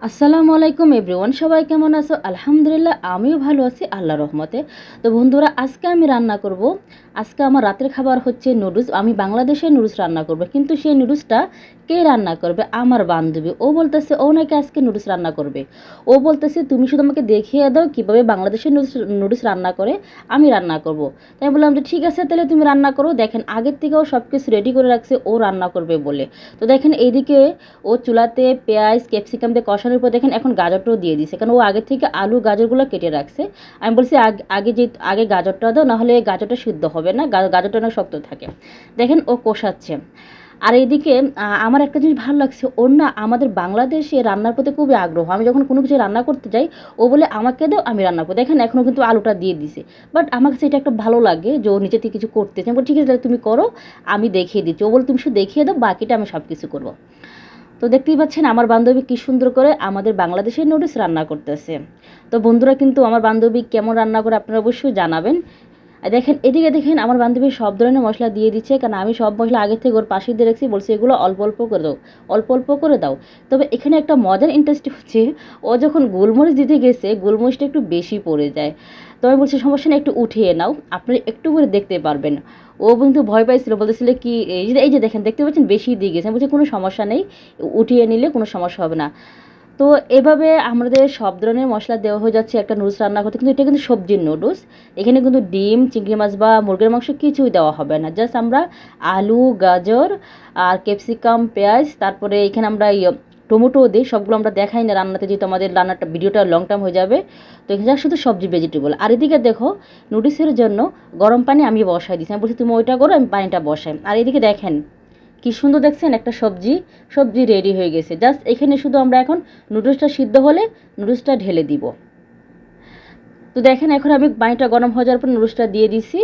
আসসালামু আলাইকুম এভরিওয়ান, সবাই কেমন আছো? আলহামদুলিল্লাহ, আমিও ভালো আছি আল্লাহর রহমতে। তো বন্ধুরা, আজকে আমি রান্না করব। আজকে আমার রাতের খাবার হচ্ছে নুডলস। আমি বাংলাদেশের নুডলস রান্না করব, কিন্তু সেই নুডলসটা কে রান্না করবে? আমার বান্ধবী। ও বলতেছে ও নাকি আজকে নুডলস রান্না করবে। ও বলতেছে তুমি শুধু আমাকে দেখিয়ে দাও কীভাবে বাংলাদেশের নুডলস রান্না করে, আমি রান্না করব। তাই বললাম যে ঠিক আছে, তাহলে তুমি রান্না করো। দেখেন আগের থেকেও সব কিছু রেডি করে রাখছে ও রান্না করবে বলে। তো দেখেন এইদিকে ও চুলাতে পেঁয়াজ ক্যাপসিকাম দিয়ে কষানোর পর দেখেন এখন গাজরটাও দিয়ে দিছে, কারণ ও আগে থেকে আলু গাজরগুলো কেটে রাখছে। আমি বলছি আগে গাজরটা দাও, নাহলে গাজরটা সিদ্ধ হবে না, গাজরটা অনেক শক্ত থাকে। দেখেন ও কষাচ্ছে। আর এইদিকে আমার একটা জিনিস ভালো লাগছে, ওর না আমাদের বাংলাদেশে রান্নার প্রতি খুবই আগ্রহ। আমি যখন কোনো কিছু রান্না করতে যাই ও বলে আমাকে দাও, আমি রান্না করি। দেখেন এখনও কিন্তু আলুটা দিয়ে দিছে। বাট আমার কাছে এটা একটা ভালো লাগে যে ও নিচে থেকে কিছু করতেছে। আমি বলি ঠিক আছে, তাহলে তুমি করো, আমি দেখিয়ে দিচ্ছি। ও বলে তুমি শুধু দেখিয়ে দাও, বাকিটা আমি সব কিছু করবো। তো দেখতেই পাচ্ছেন আমার বান্ধবী কী সুন্দর করে আমাদের বাংলাদেশের নুডলস রান্না করতেছে। তো বন্ধুরা, কিন্তু আমার বান্ধবী কেমন রান্না করে আপনারা অবশ্যই জানাবেন। আর দেখেন এদিকে দেখেন আমার বান্ধবী সব ধরনের মশলা দিয়ে দিচ্ছে, কারণ আমি সব মশলা আগে থেকে ওর পাশে দিয়ে রাখছি। বলছি এগুলো অল্প অল্প করে দাও, অল্প অল্প করে দাও। তবে এখানে একটা মজার ইন্টারেস্ট হচ্ছে, ও যখন গোলমরিচ দিতে গেছে গোলমরিচটা একটু বেশি পড়ে যায়। তো আমি বলছি সমস্যা নেই, একটু উঠিয়ে নাও, আপনারা একটু করে দেখতে পারবেন। ও কিন্তু ভয় পাইছিল, বলতেছিল কি এই যে দেখেন দেখতে পাচ্ছেন বেশি দিয়ে গেছে। আমি বলছি কোনো সমস্যা নেই, উঠিয়ে নিলে কোনো সমস্যা হবে না। তো এভাবে আমাদের সব ধরনের মশলা দেওয়া হয়ে যাচ্ছে একটা নুডলস রান্না করতে, কিন্তু এটা কিন্তু সবজির নুডলস। এখানে কিন্তু ডিম, চিংড়ি মাছ বা মুরগির মাংস কিছুই দেওয়া হবে না। জাস্ট আমরা আলু, গাজর আর ক্যাপসিকাম, পেঁয়াজ, তারপরে এখানে আমরা টমেটো দিই। সবগুলো আমরা দেখাই না রান্নাতে, যেহেতু আমাদের রান্নাটা ভিডিওটা লং টাইম হয়ে যাবে। তো এখানে যা শুধু সবজি ভেজিটেবল। আর এদিকে দেখো নুডলসের জন্য গরম পানি আমি বসাই দিচ্ছি। আমি বলছি তুমি ওইটা করো, আমি পানিটা বসাই। আর এদিকে দেখেন কি সুন্দর দেখছেন, একটা সবজি রেডি হয়ে গেছে। জাস্ট এখানে শুধু আমরা এখন নুডলসটা সিদ্ধ হলে নুডলসটা ঢেলে দিব। তো দেখেন এখন আমি পানিটা গরম হয়ে যাওয়ার পর নুডলসটা দিয়ে দিছি।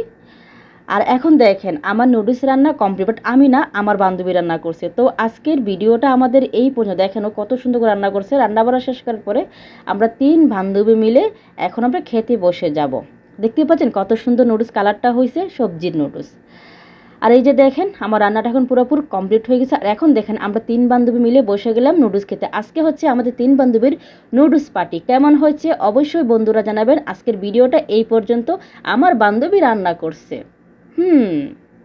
আর এখন দেখেন আমার নুডলস রান্না কমপ্লিট, বাট আমি না, আমার বান্ধবী রান্না করছে। তো আজকের ভিডিওটা আমাদের এই পর্যন্ত। দেখেন ও কত সুন্দর করে রান্না করছে। রান্না বাড়া শেষ করার পরে আমরা 3 বান্ধবী মিলে এখন আমরা খেতে বসে যাব। দেখতেই পাচ্ছেন কত সুন্দর নুডলস কালারটা হয়েছে, সবজির নুডলস। আর এই যে দেখেন আমার রান্নাটা এখন পুরোপুরি কমপ্লিট হয়ে গেছে। আর এখন দেখেন আমরা 3 বান্ধবী মিলে বসে গেলাম নুডলস খেতে। আজকে হচ্ছে আমাদের 3 বান্ধবীর নুডলস পার্টি। কেমন হয়েছে অবশ্যই বন্ধুরা জানাবেন। আজকের ভিডিওটা এই পর্যন্ত। আমার বান্ধবী রান্না করছে।